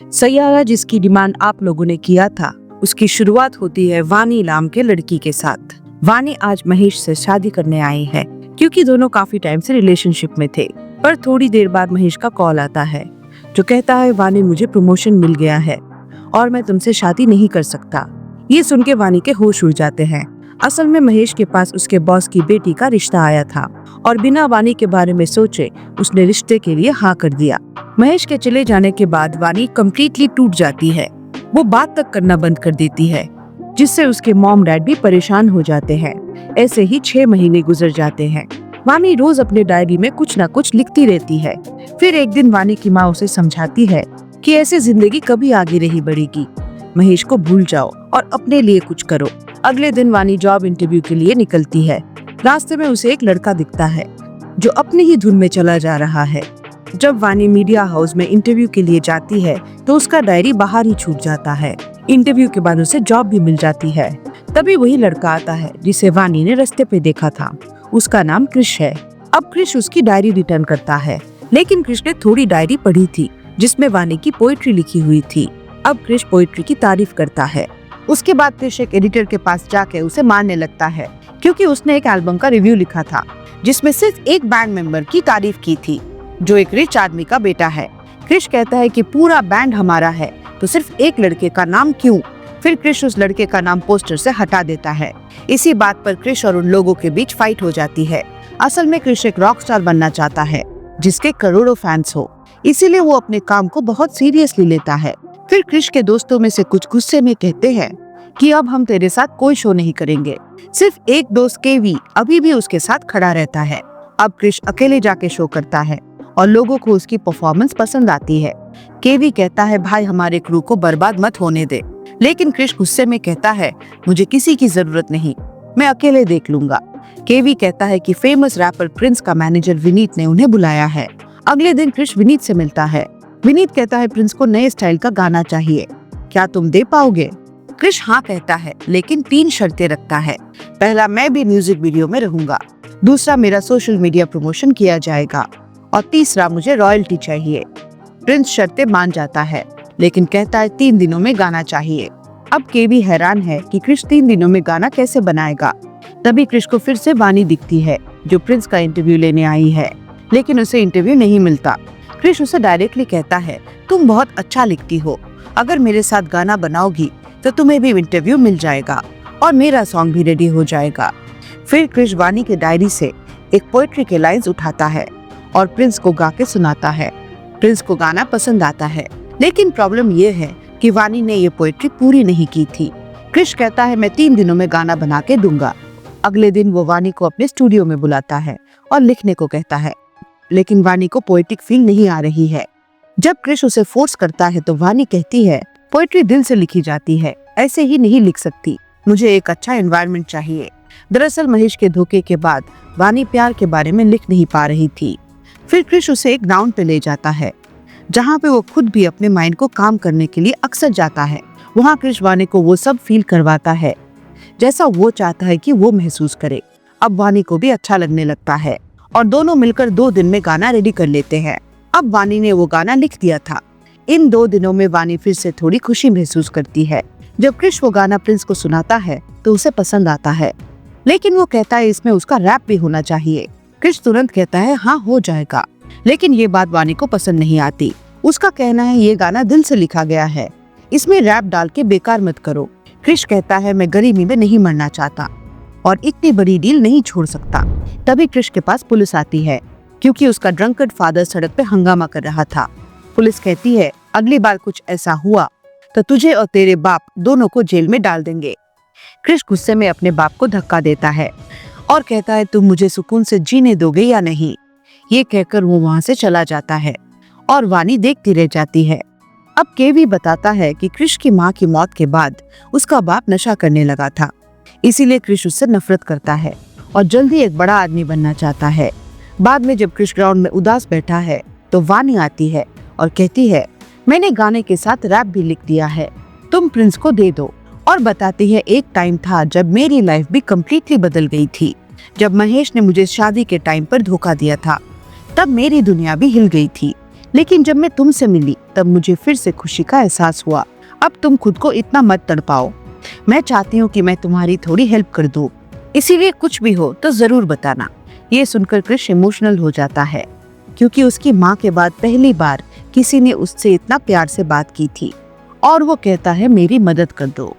सैयारा जिसकी डिमांड आप लोगों ने किया था, उसकी शुरुआत होती है वानी नाम के लड़की के साथ। वानी आज महेश से शादी करने आई है क्योंकि दोनों काफी टाइम से रिलेशनशिप में थे। पर थोड़ी देर बाद महेश का कॉल आता है जो कहता है वानी मुझे प्रमोशन मिल गया है और मैं तुमसे शादी नहीं कर सकता। ये सुन के वानी के होश उड़ जाते हैं। असल में महेश के पास उसके बॉस की बेटी का रिश्ता आया था और बिना वानी के बारे में सोचे उसने रिश्ते के लिए हाँ कर दिया। महेश के चले जाने के बाद वानी कम्प्लीटली टूट जाती है। वो बात तक करना बंद कर देती है, जिससे उसके मॉम डैड भी परेशान हो जाते हैं। ऐसे ही 6 महीने गुजर जाते हैं। वानी रोज अपने डायरी में कुछ न कुछ लिखती रहती है। फिर एक दिन वानी की माँ उसे समझाती है कि ऐसे जिंदगी कभी आगे नहीं बढ़ेगी। महेश को भूल जाओ और अपने लिए कुछ करो। अगले दिन वानी जॉब इंटरव्यू के लिए निकलती है। रास्ते में उसे एक लड़का दिखता है जो अपनी ही धुन में चला जा रहा है। जब वानी मीडिया हाउस में इंटरव्यू के लिए जाती है तो उसका डायरी बाहर ही छूट जाता है। इंटरव्यू के बाद उसे जॉब भी मिल जाती है। तभी वही लड़का आता है जिसे वानी ने रास्ते पे देखा था। उसका नाम क्रिश है। अब क्रिश उसकी डायरी रिटर्न करता है, लेकिन क्रिश ने थोड़ी डायरी पढ़ी थी जिसमें वानी की पोइट्री लिखी हुई थी। अब क्रिश पोइट्री की तारीफ करता है। उसके बाद क्रिश एक एडिटर के पास जाके उसे मारने लगता है क्योंकि उसने एक एल्बम का रिव्यू लिखा था जिसमें सिर्फ एक बैंड मेंबर की तारीफ की थी जो एक रिच आदमी का बेटा है। क्रिश कहता है कि पूरा बैंड हमारा है तो सिर्फ एक लड़के का नाम क्यों? फिर क्रिश उस लड़के का नाम पोस्टर से हटा देता है। इसी बात पर क्रिश और उन लोगों के बीच फाइट हो जाती है। असल में क्रिश एक रॉक स्टार बनना चाहता है जिसके करोड़ों फैंस हो, इसीलिए वो अपने काम को बहुत सीरियसली लेता है। फिर क्रिश के दोस्तों में से कुछ गुस्से में कहते हैं कि अब हम तेरे साथ कोई शो नहीं करेंगे। सिर्फ एक दोस्त केवी अभी भी उसके साथ खड़ा रहता है। अब क्रिश अकेले जाके शो करता है और लोगों को उसकी परफॉर्मेंस पसंद आती है। केवी कहता है भाई हमारे क्रू को बर्बाद मत होने दे, लेकिन क्रिश गुस्से में कहता है मुझे किसी की जरूरत नहीं, मैं अकेले देख लूंगा। केवी कहता है कि फेमस रैपर प्रिंस का मैनेजर विनीत ने उन्हें बुलाया है। अगले दिन क्रिश विनीत से मिलता है। विनीत कहता है प्रिंस को नए स्टाइल का गाना चाहिए, क्या तुम दे पाओगे? क्रिश हाँ कहता है, लेकिन 3 शर्तें रखता है। पहला, मैं भी म्यूजिक वीडियो में रहूंगा। दूसरा, मेरा सोशल मीडिया प्रमोशन किया जाएगा। और तीसरा, मुझे रॉयल्टी चाहिए। प्रिंस शर्तें मान जाता है, लेकिन कहता है 3 दिनों में गाना चाहिए। अब केवी हैरान है कि क्रिश 3 दिनों में गाना कैसे बनाएगा। तभी क्रिश को फिर से वानी दिखती है जो प्रिंस का इंटरव्यू लेने आई है, लेकिन उसे इंटरव्यू नहीं मिलता। क्रिश उसे डायरेक्टली कहता है तुम बहुत अच्छा लिखती हो, अगर मेरे साथ गाना बनाओगी तो तुम्हें भी इंटरव्यू मिल जाएगा और मेरा सॉन्ग भी रेडी हो जाएगा। फिर क्रिश वानी के डायरी से एक पोएट्री के लाइंस उठाता है और प्रिंस को गा के सुनाता है। प्रिंस को गाना पसंद आता है, लेकिन प्रॉब्लम ये है कि वानी ने ये पोएट्री पूरी नहीं की थी। क्रिश कहता है मैं 3 दिनों में गाना बना के दूंगा। अगले दिन वो वानी को अपने स्टूडियो में बुलाता है और लिखने को कहता है, लेकिन वानी को पोएटिक फील नहीं आ रही है। जब क्रिश उसे फोर्स करता है तो वानी कहती है पोएट्री दिल से लिखी जाती है, ऐसे ही नहीं लिख सकती, मुझे एक अच्छा एनवायरनमेंट चाहिए। दरअसल महेश के धोखे के बाद वानी प्यार के बारे में लिख नहीं पा रही थी। फिर क्रिश उसे एक ग्राउंड पे ले जाता है जहाँ पे वो खुद भी अपने माइंड को काम करने के लिए अक्सर जाता है। वहाँ क्रिश वानी को वो सब फील करवाता है जैसा वो चाहता है कि वो महसूस करे। अब वानी को भी अच्छा लगने लगता है और दोनों मिलकर 2 दिन में गाना रेडी कर लेते हैं। अब वानी ने वो गाना लिख दिया था। इन 2 दिनों में वानी फिर से थोड़ी खुशी महसूस करती है। जब क्रिश वो गाना प्रिंस को सुनाता है तो उसे पसंद आता है, लेकिन वो कहता है इसमें उसका रैप भी होना चाहिए। क्रिश तुरंत कहता है हाँ हो जाएगा, लेकिन ये बात वानी को पसंद नहीं आती। उसका कहना है ये गाना दिल से लिखा गया है, इसमें रैप डाल के बेकार मत करो। क्रिश कहता है मैं गरीबी में नहीं मरना चाहता और इतनी बड़ी डील नहीं छोड़ सकता। तभी क्रिश के पास पुलिस आती है क्योंकि उसका ड्रंकर्ड फादर सड़क पे हंगामा कर रहा था। पुलिस कहती है अगली बार कुछ ऐसा हुआ तो तुझे और तेरे बाप दोनों को जेल में डाल देंगे। क्रिश गुस्से में अपने बाप को धक्का देता है और कहता है तुम मुझे सुकून से जीने दोगे या नहीं। ये कहकर वो वहाँ से चला जाता है और वानी देखती रह जाती है। अब केवी बताता है कि क्रिश की माँ की मौत के बाद उसका बाप नशा करने लगा था, इसीलिए क्रिश उससे नफरत करता है और जल्दी एक बड़ा आदमी बनना चाहता है। बाद में जब क्रिश ग्राउंड में उदास बैठा है तो वानी आती है और कहती है मैंने गाने के साथ रैप भी लिख दिया है, तुम प्रिंस को दे दो। और बताती है एक टाइम था जब मेरी लाइफ भी कम्प्लीटली बदल गई थी। जब महेश ने मुझे शादी के टाइम पर धोखा दिया था तब मेरी दुनिया भी हिल गई थी। लेकिन जब मैं तुमसे मिली तब मुझे फिर से खुशी का एहसास हुआ। अब तुम खुद को इतना मत तड़पाओ, मैं चाहती हूँ कि मैं तुम्हारी थोड़ी हेल्प कर दूँ, इसीलिए कुछ भी हो तो जरूर बताना। ये सुनकर क्रिश इमोशनल हो जाता है, क्योंकि उसकी माँ के बाद पहली बार किसी ने उससे इतना प्यार से बात की थी, और वो कहता है मेरी मदद कर दो।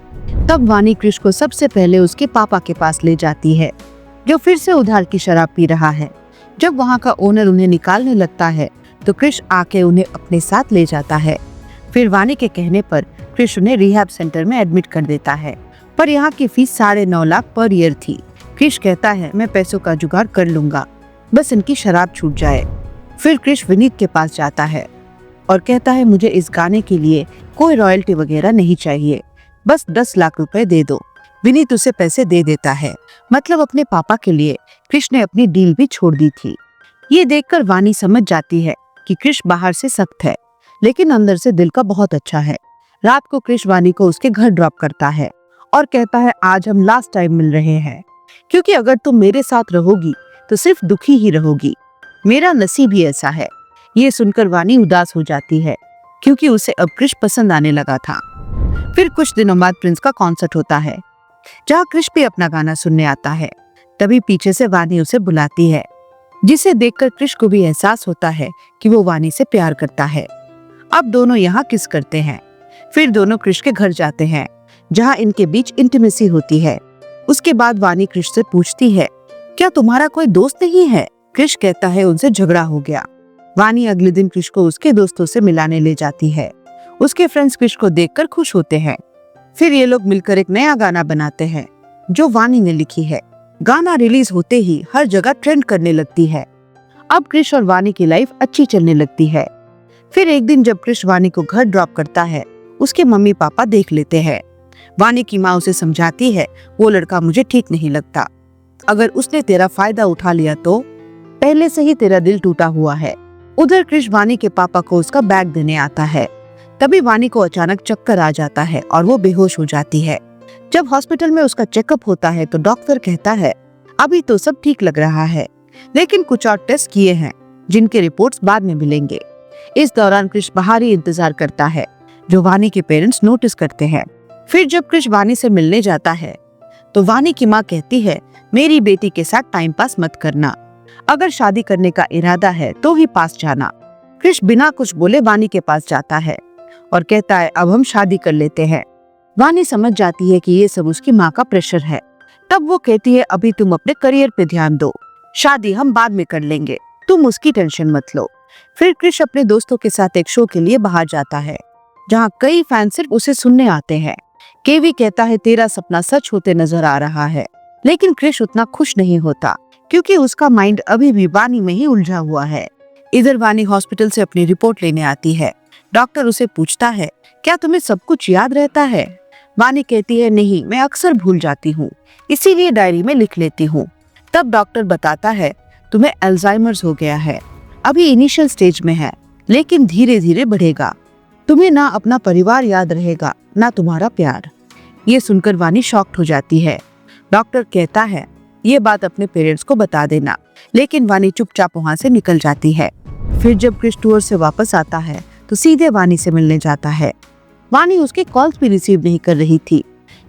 तब वानी क्रिश को सबसे पहले उसके पापा के पास ले जाती है, जो फिर से उधार की शराब पी रहा है। जब वहाँ का ओनर उन्हें निकालने लगता है तो क्रिश आके उन्हें अपने साथ ले जाता है। फिर वानी के कहने पर क्रिश उन्हें रिहैब सेंटर में एडमिट कर देता है, पर यहाँ की फीस 9.5 लाख पर ईयर थी। क्रिश कहता है मैं पैसों का जुगाड़ कर लूंगा, बस इनकी शराब छूट जाए। फिर क्रिश विनीत के पास जाता है और कहता है मुझे इस गाने के लिए कोई रॉयल्टी वगैरह नहीं चाहिए, बस 10 लाख रुपए दे दो। विनीत उसे पैसे दे देता है, मतलब अपने पापा के लिए क्रिश ने अपनी डील भी छोड़ दी थी। ये देखकर वानी समझ जाती है कि क्रिश बाहर से सख्त है, लेकिन अंदर से दिल का बहुत अच्छा है। रात को क्रिश वानी को उसके घर ड्रॉप करता है और कहता है आज हम लास्ट टाइम मिल रहे हैं, क्योंकि अगर तुम मेरे साथ रहोगी तो सिर्फ दुखी ही रहोगी, मेरा नसीब ही ऐसा है। ये सुनकर वानी उदास हो जाती है, क्योंकि उसे अब क्रिश पसंद आने लगा था। फिर कुछ दिनों बाद प्रिंस का कॉन्सर्ट होता है, जहाँ क्रिश भी अपना गाना सुनने आता है। तभी पीछे से वानी उसे बुलाती है, जिसे देखकर क्रिश को भी एहसास होता है कि वो वानी से प्यार करता है। अब दोनों यहाँ किस करते हैं। फिर दोनों क्रिश के घर जाते हैं, जहाँ इनके बीच इंटीमेसी होती है। उसके बाद वानी क्रिश से पूछती है क्या तुम्हारा कोई दोस्त नहीं है। क्रिश कहता है उनसे झगड़ा हो गया। वानी अगले दिन क्रिश को उसके दोस्तों से मिलाने ले जाती है। उसके फ्रेंड्स क्रिश को देखकर खुश होते हैं। फिर ये लोग मिलकर एक नया गाना बनाते हैं, जो वानी ने लिखी है। गाना रिलीज होते ही हर जगह ट्रेंड करने लगती है। अब क्रिश और वानी की लाइफ अच्छी चलने लगती है। फिर एक दिन जब क्रिश वानी को घर ड्रॉप करता है, उसके मम्मी पापा देख लेते हैं। वानी की माँ उसे समझाती है वो लड़का मुझे ठीक नहीं लगता, अगर उसने तेरा फायदा उठा लिया तो पहले से ही तेरा दिल टूटा हुआ है। उधर क्रिश वानी के पापा को उसका बैग देने आता है। तभी वानी को अचानक चक्कर आ जाता है और वो बेहोश हो जाती है। जब हॉस्पिटल में उसका चेकअप होता है तो डॉक्टर कहता है अभी तो सब ठीक लग रहा है, लेकिन कुछ और टेस्ट किए हैं जिनके रिपोर्ट्स बाद में मिलेंगे। इस दौरान क्रिश बाहर ही इंतजार करता है, जो वानी के पेरेंट्स नोटिस करते हैं। फिर जब क्रिश वानी से मिलने जाता है तो वानी की माँ कहती है मेरी बेटी के साथ टाइम पास मत करना, अगर शादी करने का इरादा है तो ही पास जाना। क्रिश बिना कुछ बोले वानी के पास जाता है और कहता है अब हम शादी कर लेते हैं। वानी समझ जाती है कि ये सब उसकी माँ का प्रेशर है। तब वो कहती है अभी तुम अपने करियर पे ध्यान दो, शादी हम बाद में कर लेंगे, तुम उसकी टेंशन मत लो। फिर क्रिश अपने दोस्तों के साथ एक शो के लिए बाहर जाता है, जहाँ कई फैन सिर्फ उसे सुनने आते हैं। केवी कहता है तेरा सपना सच होते नजर आ रहा है, लेकिन क्रिश उतना खुश नहीं होता, क्योंकि उसका माइंड अभी भी वानी में ही उलझा हुआ है। इधर वानी हॉस्पिटल से अपनी रिपोर्ट लेने आती है। डॉक्टर उसे पूछता है क्या तुम्हें सब कुछ याद रहता है। वानी कहती है नहीं, मैं अक्सर भूल जाती हूँ, इसीलिए डायरी में लिख लेती हूँ। तब डॉक्टर बताता है तुम्हें अल्जाइमर्स हो गया है, अभी इनिशियल स्टेज में है, लेकिन धीरे धीरे बढ़ेगा। तुम्हें ना अपना परिवार याद रहेगा ना तुम्हारा प्यार। ये सुनकर वानी शॉक्ड हो जाती है। डॉक्टर कहता है ये बात अपने पेरेंट्स को बता देना, लेकिन वानी चुपचाप वहाँ से निकल जाती है। फिर जब क्रिश टूर से वापस आता है तो सीधे वानी से मिलने जाता है। वानी उसके कॉल्स भी रिसीव नहीं कर रही थी।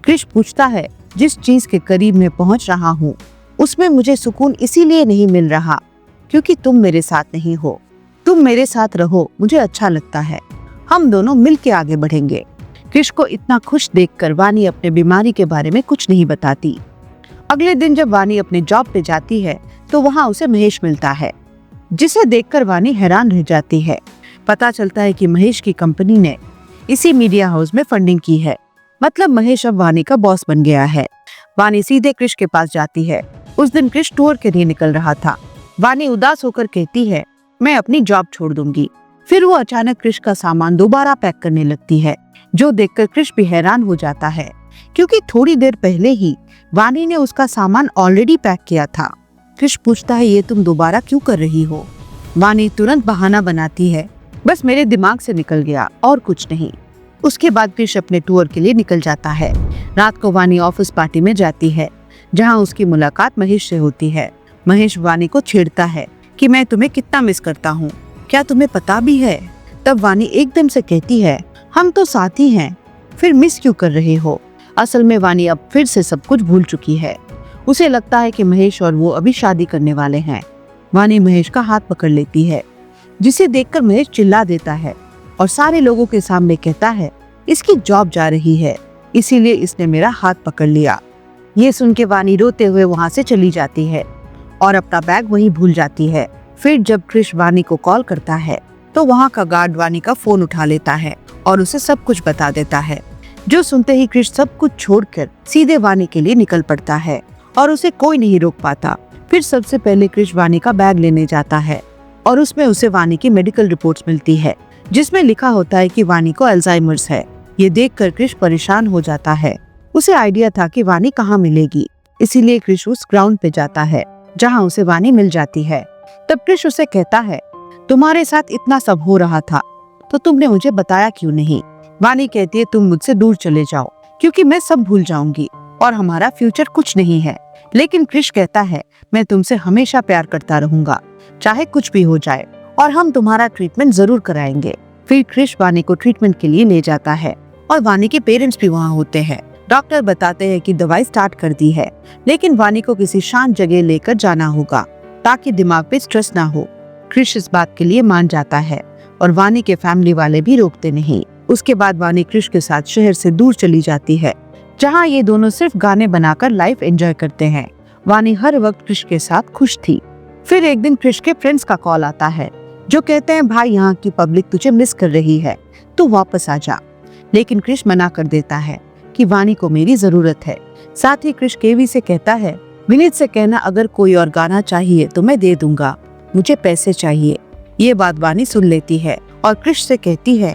क्रिश पूछता है जिस चीज के करीब मैं पहुंच रहा हूँ उसमें मुझे सुकून इसीलिए नहीं मिल रहा क्योंकि तुम मेरे साथ नहीं हो। तुम मेरे साथ रहो, मुझे अच्छा लगता है, हम दोनों मिलके आगे बढ़ेंगे। क्रिश को इतना खुश देखकर वानी अपने बीमारी के बारे में कुछ नहीं बताती। अगले दिन जब वानी अपने जॉब पे जाती है तो वहाँ उसे महेश मिलता है, जिसे देखकर वानी हैरान रह जाती है। पता चलता है कि महेश की कंपनी ने इसी मीडिया हाउस में फंडिंग की है, मतलब महेश अब वानी का बॉस बन गया है। वानी सीधे क्रिश के पास जाती है। उस दिन क्रिश टूर के लिए निकल रहा था। वानी उदास होकर कहती है मैं अपनी जॉब छोड़ दूंगी। फिर वो अचानक क्रिश का सामान दोबारा पैक करने लगती है, जो देखकर क्रिश भी हैरान हो जाता है, क्योंकि थोड़ी देर पहले ही वानी ने उसका सामान ऑलरेडी पैक किया था। क्रिश पूछता है ये तुम दोबारा क्यों कर रही हो। वानी तुरंत बहाना बनाती है बस मेरे दिमाग से निकल गया और कुछ नहीं। उसके बाद क्रिश अपने टूर के लिए निकल जाता है। रात को वानी ऑफिस पार्टी में जाती है, जहाँ उसकी मुलाकात महेश से होती है। महेश वानी को छेड़ता है कि मैं तुम्हें कितना मिस करता हूँ, क्या तुम्हें पता भी है? तब वानी एकदम से कहती है, हम तो साथी हैं, फिर मिस क्यों कर रहे हो? असल में वानी अब फिर से सब कुछ भूल चुकी है। उसे लगता है कि महेश और वो अभी शादी करने वाले हैं। वानी महेश का हाथ पकड़ लेती है, जिसे देखकर महेश चिल्ला देता है और सारे लोगों के सामने कहता है, इसकी जॉब जा रही है, इसीलिए इसने मेरा हाथ पकड़ लिया। ये सुन के वानी रोते हुए वहाँ से चली जाती है और अपना बैग वहीं भूल जाती है। फिर जब क्रिश वानी को कॉल करता है तो वहाँ का गार्ड वानी का फोन उठा लेता है और उसे सब कुछ बता देता है। जो सुनते ही क्रिश सब कुछ छोड़कर सीधे वानी के लिए निकल पड़ता है और उसे कोई नहीं रोक पाता। फिर सबसे पहले क्रिश वानी का बैग लेने जाता है और उसमें उसे वानी की मेडिकल रिपोर्ट्स मिलती है, जिसमें लिखा होता है कि वानी को अल्जाइमर्स है। ये देखकर क्रिश परेशान हो जाता है। उसे आइडिया था कि वानी कहाँ मिलेगी, इसीलिए क्रिश उस ग्राउंड पे जाता है जहाँ उसे वानी मिल जाती है। तब क्रिश उसे कहता है, तुम्हारे साथ इतना सब हो रहा था तो तुमने मुझे बताया क्यों नहीं? वानी कहती है, तुम मुझसे दूर चले जाओ क्योंकि मैं सब भूल जाऊंगी और हमारा फ्यूचर कुछ नहीं है। लेकिन क्रिश कहता है, मैं तुमसे हमेशा प्यार करता रहूंगा, चाहे कुछ भी हो जाए, और हम तुम्हारा ट्रीटमेंट जरूर कराएंगे। फिर क्रिश वानी को ट्रीटमेंट के लिए ले जाता है और वानी के पेरेंट्स भी वहाँ होते हैं। डॉक्टर बताते हैं कि दवाई स्टार्ट कर दी है, लेकिन वानी को किसी शांत जगह लेकर जाना होगा ताकि दिमाग पे स्ट्रेस ना हो। क्रिश इस बात के लिए मान जाता है और वानी के फैमिली वाले भी रोकते नहीं। उसके बाद वानी क्रिश के साथ शहर से दूर चली जाती है, जहाँ ये दोनों सिर्फ गाने बनाकर लाइफ एंजॉय करते हैं। वानी हर वक्त क्रिश के साथ खुश थी। फिर एक दिन क्रिश के फ्रेंड्स का कॉल आता है, जो कहते हैं, भाई यहाँ की पब्लिक तुझे मिस कर रही है, तू वापस आ जा। लेकिन क्रिश मना कर देता है कि वानी को मेरी जरूरत है। साथ ही क्रिश केवी से कहता है, विनीत से कहना अगर कोई और गाना चाहिए तो मैं दे दूंगा, मुझे पैसे चाहिए। ये बात वानी सुन लेती है और क्रिश से कहती है,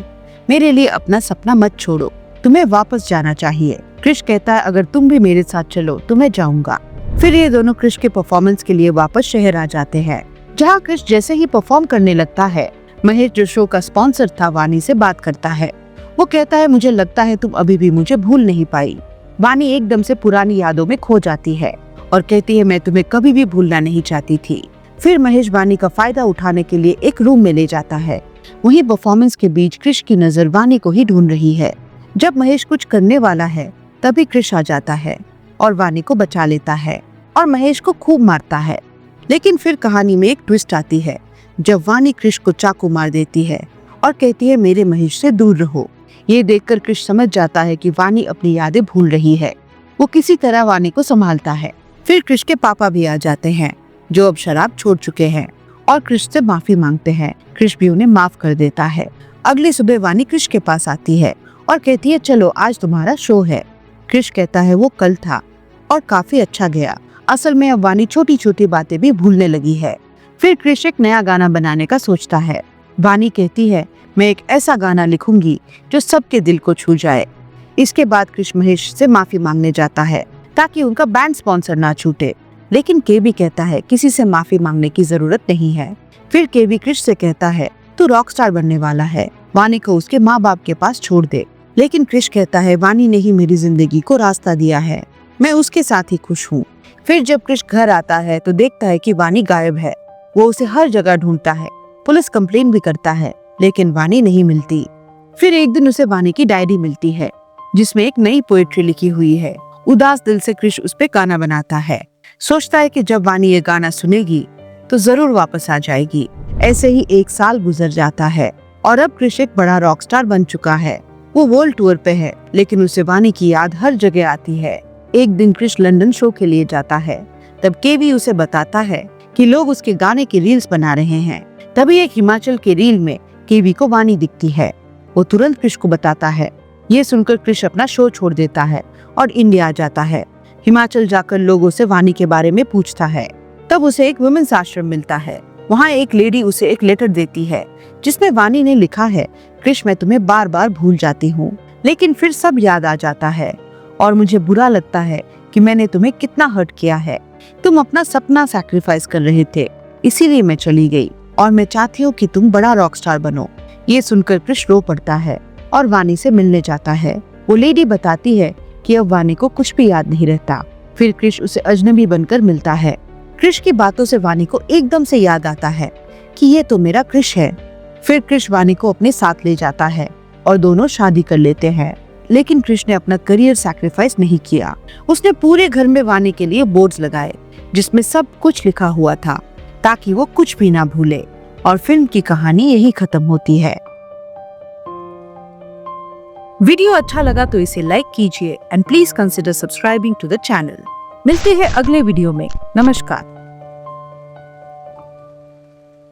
मेरे लिए अपना सपना मत छोड़ो, तुम्हें वापस जाना चाहिए। क्रिश कहता है, अगर तुम भी मेरे साथ चलो तो मैं जाऊंगा। फिर ये दोनों क्रिश के परफॉर्मेंस के लिए वापस शहर आ जाते हैं, जहाँ क्रिश जैसे ही परफॉर्म करने लगता है, महेश जो शो का स्पॉन्सर था वानी से बात करता है। वो कहता है, मुझे लगता है तुम अभी भी मुझे भूल नहीं पाई। वानी एकदम से पुरानी यादों में खो जाती है और कहती है, मैं तुम्हें कभी भी भूलना नहीं चाहती थी। फिर महेश वानी का फायदा उठाने के लिए एक रूम में ले जाता है। वहीं परफॉर्मेंस के बीच क्रिश की नजर वानी को ही ढूंढ रही है। जब महेश कुछ करने वाला है तभी क्रिश आ जाता है और वानी को बचा लेता है और महेश को खूब मारता है। लेकिन फिर कहानी में एक ट्विस्ट आती है, जब वानी क्रिश को चाकू मार देती है और कहती है, मेरे महेश से दूर रहो। ये देखकर क्रिश समझ जाता है कि वानी अपनी यादें भूल रही है। वो किसी तरह वानी को संभालता है। फिर क्रिश के पापा भी आ जाते हैं, जो अब शराब छोड़ चुके हैं और क्रिश से माफी मांगते हैं। क्रिश भी उन्हें माफ कर देता है। अगली सुबह वानी क्रिश के पास आती है और कहती है, चलो आज तुम्हारा शो है। क्रिश कहता है, वो कल था और काफी अच्छा गया। असल में अब वानी छोटी छोटी बातें भी भूलने लगी है। फिर क्रिश एक नया गाना बनाने का सोचता है। वानी कहती है, मैं एक ऐसा गाना लिखूंगी जो सबके दिल को छू जाए। इसके बाद क्रिश महेश से माफी मांगने जाता है ताकि उनका बैंड स्पॉन्सर ना छूटे। लेकिन केबी कहता है, किसी से माफी मांगने की जरूरत नहीं है। फिर केबी क्रिश से कहता है, तू रॉक स्टार बनने वाला है, वानी को उसके माँ बाप के पास छोड़ दे। लेकिन क्रिश कहता है, वानी ने ही मेरी जिंदगी को रास्ता दिया है, मैं उसके साथ ही खुश हूँ। फिर जब क्रिश घर आता है तो देखता है कि वानी गायब है। वो उसे हर जगह ढूंढता है, पुलिस कंप्लेन भी करता है, लेकिन वानी नहीं मिलती। फिर एक दिन उसे वानी की डायरी मिलती है, जिसमें एक नई पोएट्री लिखी हुई है। उदास दिल से क्रिश उस पे गाना बनाता है। सोचता है कि जब वानी ये गाना सुनेगी तो जरूर वापस आ जाएगी। ऐसे ही 1 साल गुजर जाता है और अब क्रिश एक बड़ा रॉक स्टार बन चुका है। वो वर्ल्ड टूर पे है, लेकिन उसे वानी की याद हर जगह आती है। एक दिन क्रिश लंदन शो के लिए जाता है। तब केवी उसे बताता है कि लोग उसके गाने की रील्स बना रहे हैं। तभी एक हिमाचल के रील में केवी को वानी दिखती है। वो तुरंत क्रिश को बताता है। ये सुनकर क्रिश अपना शो छोड़ देता है और इंडिया आ जाता है। हिमाचल जाकर लोगों से वानी के बारे में पूछता है। तब उसे एक वुमेन्स आश्रम मिलता है। वहाँ एक लेडी उसे एक लेटर देती है, जिसमें वानी ने लिखा है, क्रिश मैं तुम्हें बार बार भूल जाती हूँ, लेकिन फिर सब याद आ जाता है और मुझे बुरा लगता है कि मैंने तुम्हें कितना हर्ट किया है। तुम अपना सपना सैक्रिफाइस कर रहे थे, इसीलिए मैं चली गई और मैं चाहती हूँ कि तुम बड़ा रॉक स्टार बनो। ये सुनकर क्रिश रो पड़ता है और वानी से मिलने जाता है। वो लेडी बताती है कि अब वानी को कुछ भी याद नहीं रहता। फिर क्रिश उसे अजनबी बनकर मिलता है। क्रिश की बातों से वानी को एकदम से याद आता है कि ये तो मेरा क्रिश है फिर कृष वानी को अपने साथ ले जाता है और दोनों शादी कर लेते हैं। लेकिन कृष ने अपना करियर सैक्रिफाइस नहीं किया। उसने पूरे घर में वानी के लिए बोर्ड्स लगाए जिसमें सब कुछ लिखा हुआ था ताकि वो कुछ भी ना भूले। और फिल्म की कहानी यही खत्म होती है। वीडियो अच्छा लगा तो इसे लाइक कीजिए and please consider subscribing to the channel. मिलते हैं अगले वीडियो में। नमस्कार।